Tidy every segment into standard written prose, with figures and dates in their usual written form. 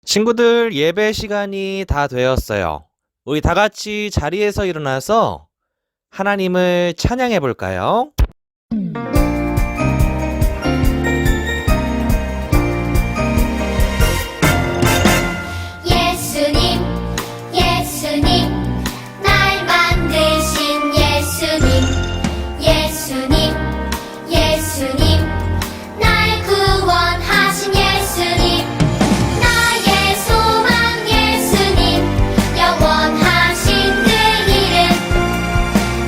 친구들, 예배 시간이 다 되었어요. 우리 다 같이 자리에서 일어나서 하나님을 찬양해 볼까요? 예수님, 예수님, 날 만드신 예수님, 예수님, 예수님, 날 구원하신 예수님, 나의 소망 예수님, 영원하신 그 이름,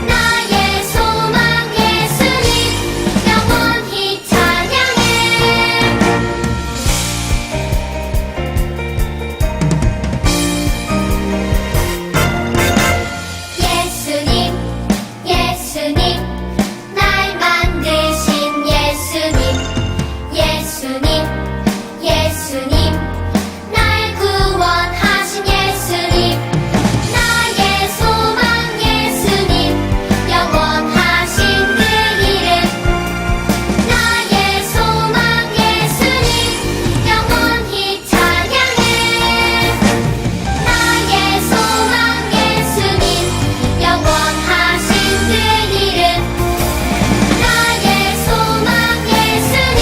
나의 소망 예수님, 영원히 찬양해. 예수님, 예수님, 날 만드신 예수님, 예수님, 예수님, 날 구원하신 예수님, 나의 소망 예수님, 영원하신 그 이름, 나의 소망 예수님, 영원히 찬양해. 나의 소망 예수님, 영원하신 그 이름, 나의 소망 예수님,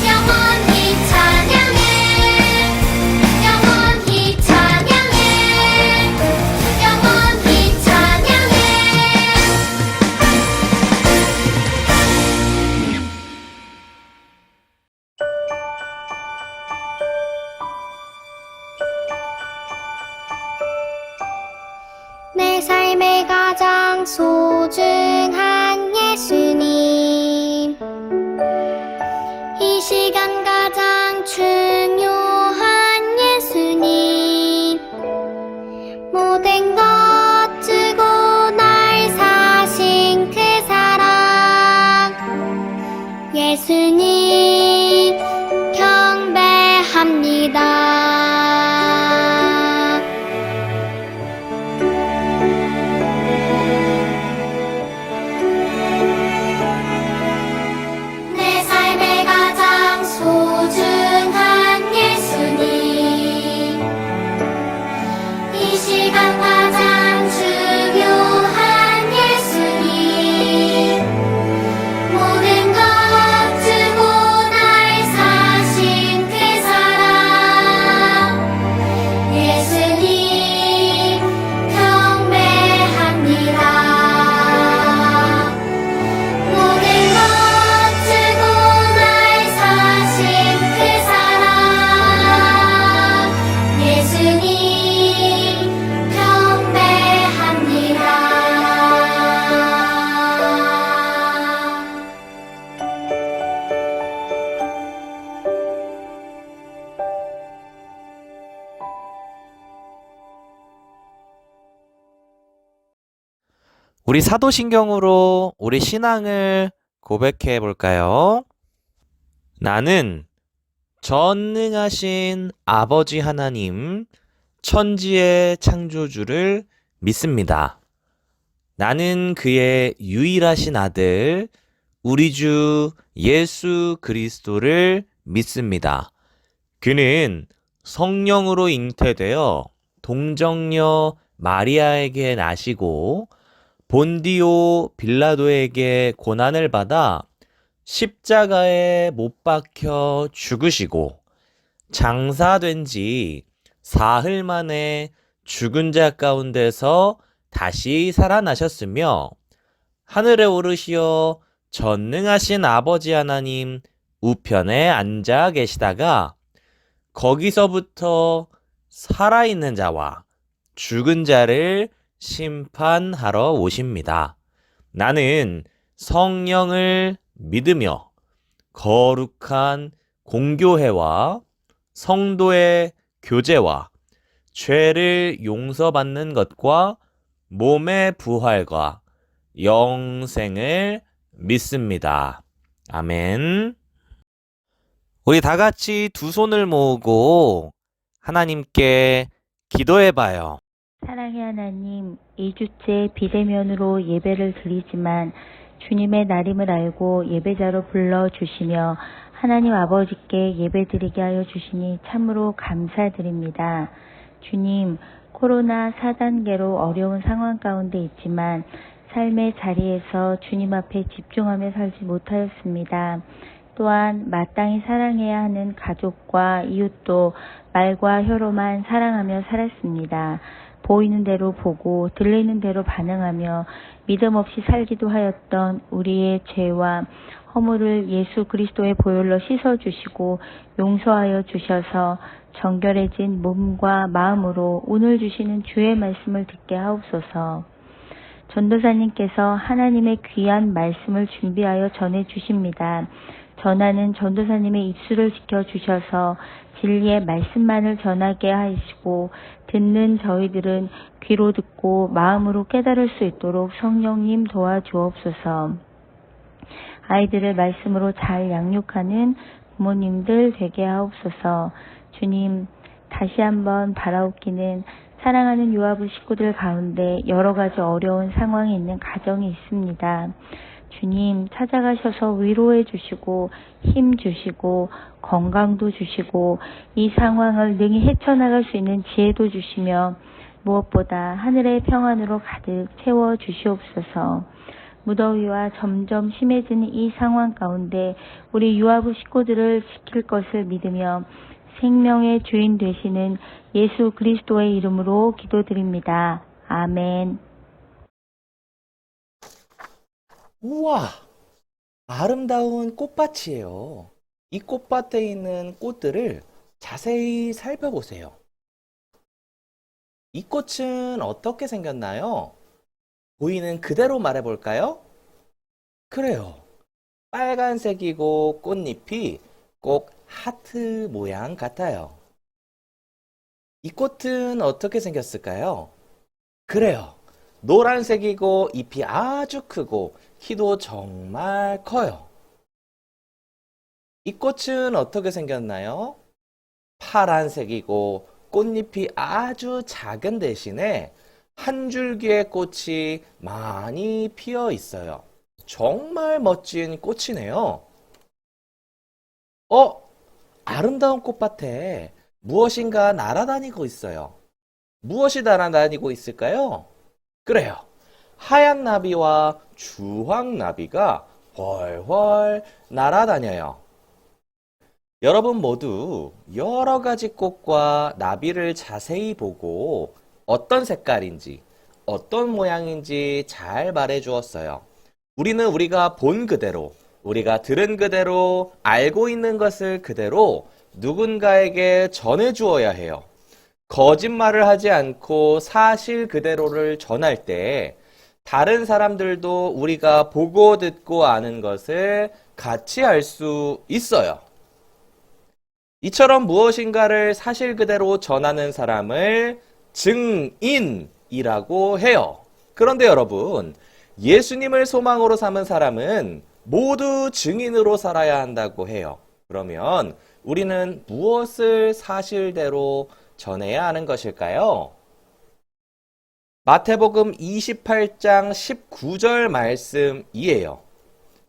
영원히 찬양해. 영원히 찬양해. 영원히 찬양해. 내 삶의 가장 소중한 예수님, 이 시간 가장 중요한 예수님, 모든 것 주고 날 사신 그 사랑, 예수님 경배합니다. 내 삶의 가장 소중한 예수님, 이 시간 가장 중요한 예수님, 모든 것 주고 날 사신 그 사랑, 예수님 경배합니다. 모든 것 주고 날 사신 그 사랑, 예수님 경배합니다. 우리 사도신경으로 우리 신앙을 고백해 볼까요? 나는 전능하신 아버지 하나님, 천지의 창조주를 믿습니다. 나는 그의 유일하신 아들, 우리 주 예수 그리스도를 믿습니다. 그는 성령으로 잉태되어 동정녀 마리아에게 나시고 본디오 빌라도에게 고난을 받아 십자가에 못 박혀 죽으시고 장사된 지 사흘 만에 죽은 자 가운데서 다시 살아나셨으며 하늘에 오르시어 전능하신 아버지 하나님 우편에 앉아 계시다가 거기서부터 살아있는 자와 죽은 자를 심판하러 오십니다. 나는 성령을 믿으며 거룩한 공교회와 성도의 교제와 죄를 용서받는 것과 몸의 부활과 영생을 믿습니다. 아멘. 우리 다 같이 두 손을 모으고 하나님께 기도해봐요. 사랑의 하나님, 2주째 비대면으로 예배를 드리지만 주님의 날임을 알고 예배자로 불러주시며 하나님 아버지께 예배드리게 하여 주시니 참으로 감사드립니다. 주님, 코로나 4단계로 어려운 상황 가운데 있지만 삶의 자리에서 주님 앞에 집중하며 살지 못하였습니다. 또한 마땅히 사랑해야 하는 가족과 이웃도 말과 혀로만 사랑하며 살았습니다. 보이는 대로 보고 들리는 대로 반응하며 믿음 없이 살기도 하였던 우리의 죄와 허물을 예수 그리스도의 보혈로 씻어주시고 용서하여 주셔서 정결해진 몸과 마음으로 오늘 주시는 주의 말씀을 듣게 하옵소서. 전도사님께서 하나님의 귀한 말씀을 준비하여 전해주십니다. 전하는 전도사님의 입술을 지켜주셔서 진리의 말씀만을 전하게 하시고 듣는 저희들은 귀로 듣고 마음으로 깨달을 수 있도록 성령님 도와주옵소서. 아이들을 말씀으로 잘 양육하는 부모님들 되게 하옵소서. 주님, 다시 한번 바라옵기는 사랑하는 유아부 식구들 가운데 여러 가지 어려운 상황이 있는 가정이 있습니다. 주님, 찾아가셔서 위로해 주시고 힘 주시고 건강도 주시고 이 상황을 능히 헤쳐나갈 수 있는 지혜도 주시며 무엇보다 하늘의 평안으로 가득 채워 주시옵소서. 무더위와 점점 심해지는 이 상황 가운데 우리 유아부 식구들을 지킬 것을 믿으며 생명의 주인 되시는 예수 그리스도의 이름으로 기도드립니다. 아멘. 우와, 아름다운 꽃밭이에요. 이 꽃밭에 있는 꽃들을 자세히 살펴보세요. 이 꽃은 어떻게 생겼나요? 보이는 그대로 말해볼까요? 그래요. 빨간색이고 꽃잎이 꼭 하트 모양 같아요. 이 꽃은 어떻게 생겼을까요? 그래요. 노란색이고 잎이 아주 크고 키도 정말 커요. 이 꽃은 어떻게 생겼나요? 파란색이고 꽃잎이 아주 작은 대신에 한 줄기의 꽃이 많이 피어 있어요. 정말 멋진 꽃이네요. 아름다운 꽃밭에 무엇인가 날아다니고 있어요. 무엇이 날아다니고 있을까요? 그래요. 하얀 나비와 주황 나비가 훨훨 날아다녀요. 여러분 모두 여러 가지 꽃과 나비를 자세히 보고 어떤 색깔인지, 어떤 모양인지 잘 말해 주었어요. 우리는 우리가 본 그대로, 우리가 들은 그대로, 알고 있는 것을 그대로 누군가에게 전해 주어야 해요. 거짓말을 하지 않고 사실 그대로를 전할 때 다른 사람들도 우리가 보고 듣고 아는 것을 같이 알 수 있어요. 이처럼 무엇인가를 사실 그대로 전하는 사람을 증인이라고 해요. 그런데 여러분, 예수님을 소망으로 삼은 사람은 모두 증인으로 살아야 한다고 해요. 그러면 우리는 무엇을 사실대로 전해야 하는 것일까요? 마태복음 28장 19절 말씀이에요.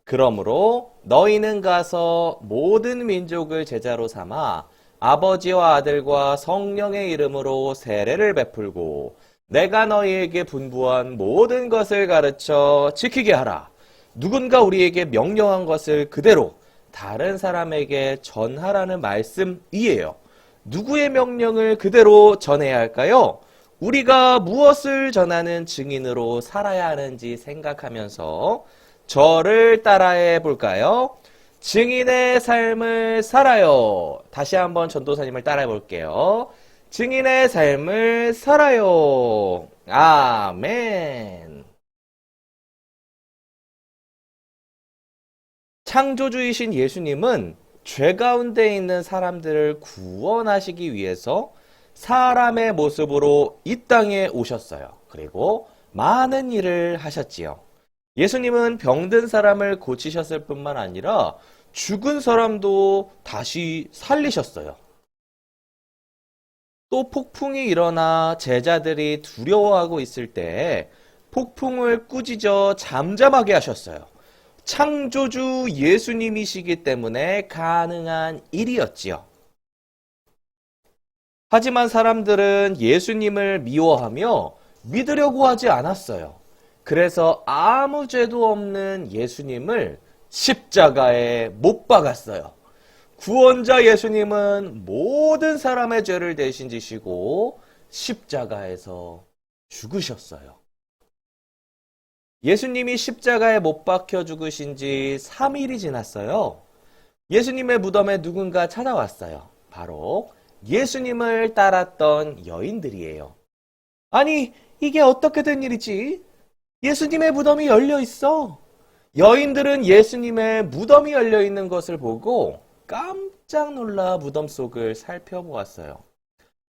그러므로 너희는 가서 모든 민족을 제자로 삼아 아버지와 아들과 성령의 이름으로 세례를 베풀고 내가 너희에게 분부한 모든 것을 가르쳐 지키게 하라. 누군가 우리에게 명령한 것을 그대로 다른 사람에게 전하라는 말씀이에요. 누구의 명령을 그대로 전해야 할까요? 우리가 무엇을 전하는 증인으로 살아야 하는지 생각하면서 저를 따라해 볼까요? 증인의 삶을 살아요. 다시 한번 전도사님을 따라해 볼게요. 증인의 삶을 살아요. 아멘. 창조주이신 예수님은 죄 가운데 있는 사람들을 구원하시기 위해서 사람의 모습으로 이 땅에 오셨어요. 그리고 많은 일을 하셨지요. 예수님은 병든 사람을 고치셨을 뿐만 아니라 죽은 사람도 다시 살리셨어요. 또 폭풍이 일어나 제자들이 두려워하고 있을 때 폭풍을 꾸짖어 잠잠하게 하셨어요. 창조주 예수님이시기 때문에 가능한 일이었지요. 하지만 사람들은 예수님을 미워하며 믿으려고 하지 않았어요. 그래서 아무 죄도 없는 예수님을 십자가에 못 박았어요. 구원자 예수님은 모든 사람의 죄를 대신 지시고 십자가에서 죽으셨어요. 예수님이 십자가에 못 박혀 죽으신 지 3일이 지났어요. 예수님의 무덤에 누군가 찾아왔어요. 바로 예수님을 따랐던 여인들이에요. 아니, 이게 어떻게 된 일이지? 예수님의 무덤이 열려 있어. 여인들은 예수님의 무덤이 열려 있는 것을 보고 깜짝 놀라 무덤 속을 살펴보았어요.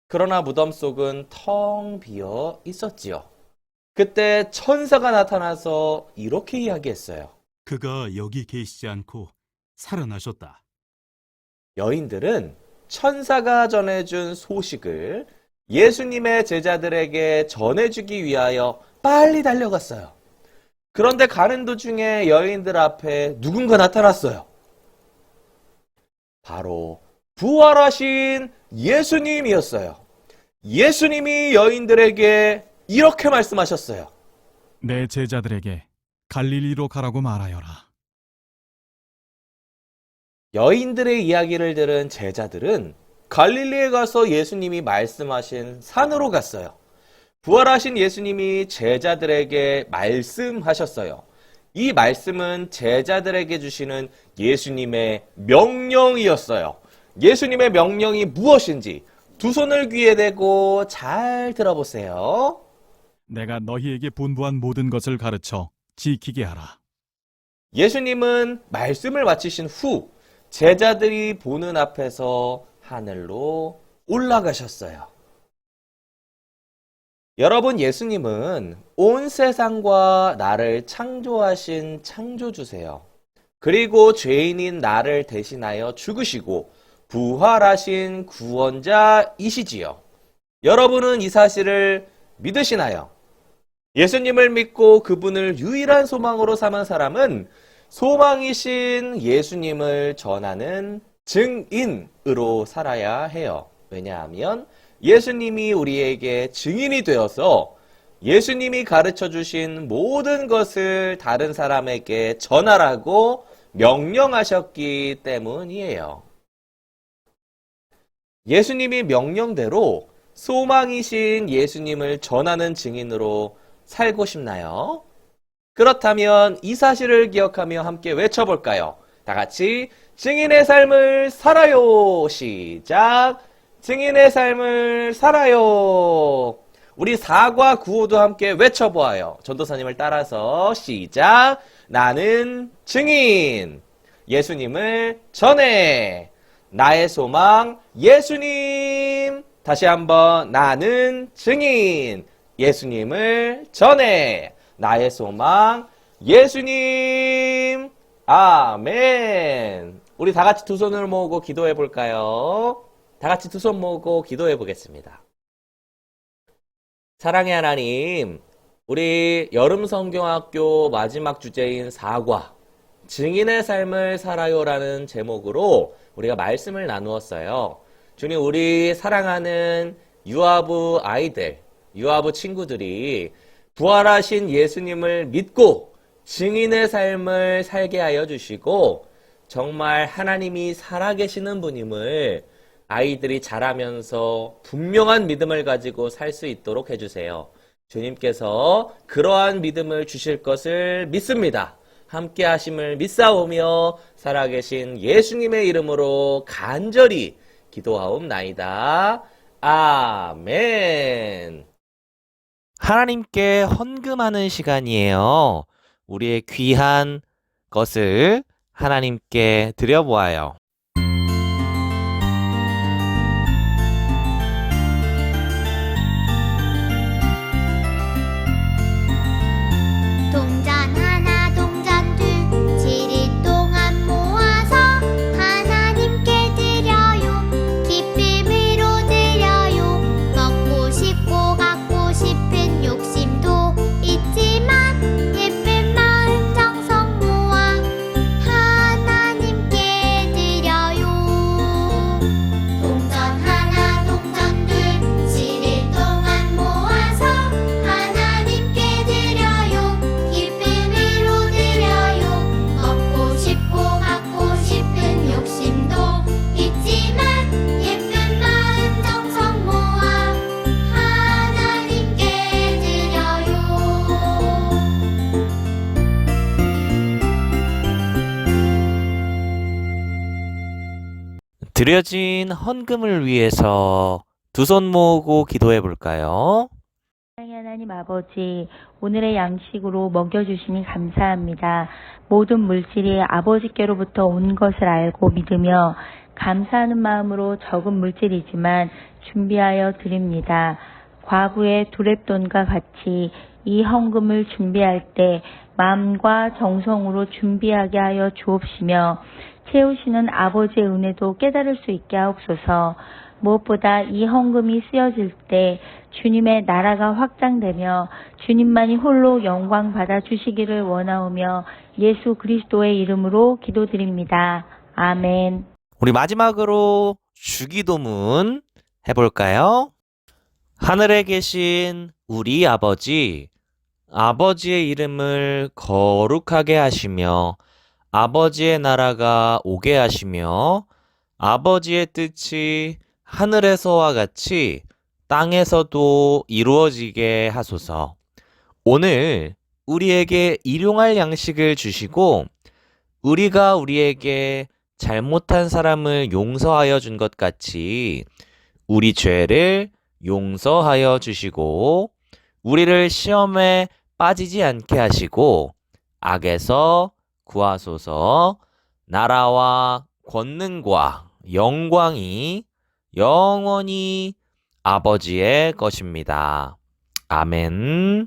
그러나 무덤 속은 텅 비어 있었지요. 그때 천사가 나타나서 이렇게 이야기했어요. 그가 여기 계시지 않고 살아나셨다. 여인들은 천사가 전해준 소식을 예수님의 제자들에게 전해주기 위하여 빨리 달려갔어요. 그런데 가는 도중에 여인들 앞에 누군가 나타났어요. 바로 부활하신 예수님이었어요. 예수님이 여인들에게 이렇게 말씀하셨어요. 내 제자들에게 갈릴리로 가라고 말하여라. 여인들의 이야기를 들은 제자들은 갈릴리에 가서 예수님이 말씀하신 산으로 갔어요. 부활하신 예수님이 제자들에게 말씀하셨어요. 이 말씀은 제자들에게 주시는 예수님의 명령이었어요. 예수님의 명령이 무엇인지 두 손을 귀에 대고 잘 들어보세요. 내가 너희에게 분부한 모든 것을 가르쳐 지키게 하라. 예수님은 말씀을 마치신 후 제자들이 보는 앞에서 하늘로 올라가셨어요. 여러분, 예수님은 온 세상과 나를 창조하신 창조주세요. 그리고 죄인인 나를 대신하여 죽으시고 부활하신 구원자이시지요. 여러분은 이 사실을 믿으시나요? 예수님을 믿고 그분을 유일한 소망으로 삼은 사람은 소망이신 예수님을 전하는 증인으로 살아야 해요. 왜냐하면 예수님이 우리에게 증인이 되어서 예수님이 가르쳐 주신 모든 것을 다른 사람에게 전하라고 명령하셨기 때문이에요. 예수님이 명령대로 소망이신 예수님을 전하는 증인으로 살고 싶나요? 그렇다면 이 사실을 기억하며 함께 외쳐볼까요? 다 같이 증인의 삶을 살아요. 시작. 증인의 삶을 살아요. 우리 4과 9호도 함께 외쳐보아요. 전도사님을 따라서 시작. 나는 증인. 예수님을 전해. 나의 소망 예수님. 다시 한번 나는 증인. 예수님을 전해. 나의 소망 예수님. 아멘. 우리 다 같이 두 손을 모으고 기도해 볼까요? 다 같이 두 손 모으고 기도해 보겠습니다. 사랑의 하나님, 우리 여름성경학교 마지막 주제인 4과 증인의 삶을 살아요라는 제목으로 우리가 말씀을 나누었어요. 주님, 우리 사랑하는 유아부 아이들, 유아부 친구들이 부활하신 예수님을 믿고 증인의 삶을 살게 하여 주시고 정말 하나님이 살아계시는 분임을 아이들이 자라면서 분명한 믿음을 가지고 살 수 있도록 해주세요. 주님께서 그러한 믿음을 주실 것을 믿습니다. 함께 하심을 믿사오며 살아계신 예수님의 이름으로 간절히 기도하옵나이다. 아멘. 하나님께 헌금하는 시간이에요. 우리의 귀한 것을 하나님께 드려보아요. 동전 하나 동전 둘 7일 동안 모아서 하나님께 드려요. 기쁨으로 드려요. 먹고 싶고 갖고 싶은 욕심도 있지만 예쁜 마음 정성 모아 드려진 헌금을 위해서 두 손 모으고 기도해 볼까요? 사랑의 하나님 아버지, 오늘의 양식으로 먹여주시니 감사합니다. 모든 물질이 아버지께로부터 온 것을 알고 믿으며 감사하는 마음으로 적은 물질이지만 준비하여 드립니다. 과부의 두렙돈과 같이 이 헌금을 준비할 때 마음과 정성으로 준비하게 하여 주옵시며 채우시는 아버지의 은혜도 깨달을 수 있게 하옵소서. 무엇보다 이 헌금이 쓰여질 때 주님의 나라가 확장되며 주님만이 홀로 영광 받아 주시기를 원하오며 예수 그리스도의 이름으로 기도드립니다. 아멘. 우리 마지막으로 주기도문 해볼까요? 하늘에 계신 우리 아버지, 아버지의 이름을 거룩하게 하시며 아버지의 나라가 오게 하시며 아버지의 뜻이 하늘에서와 같이 땅에서도 이루어지게 하소서. 오늘 우리에게 일용할 양식을 주시고 우리가 우리에게 잘못한 사람을 용서하여 준 것 같이 우리 죄를 용서하여 주시고 우리를 시험에 빠지지 않게 하시고 악에서 구하소서. 나라와 권능과 영광이 영원히 아버지의 것입니다. 아멘.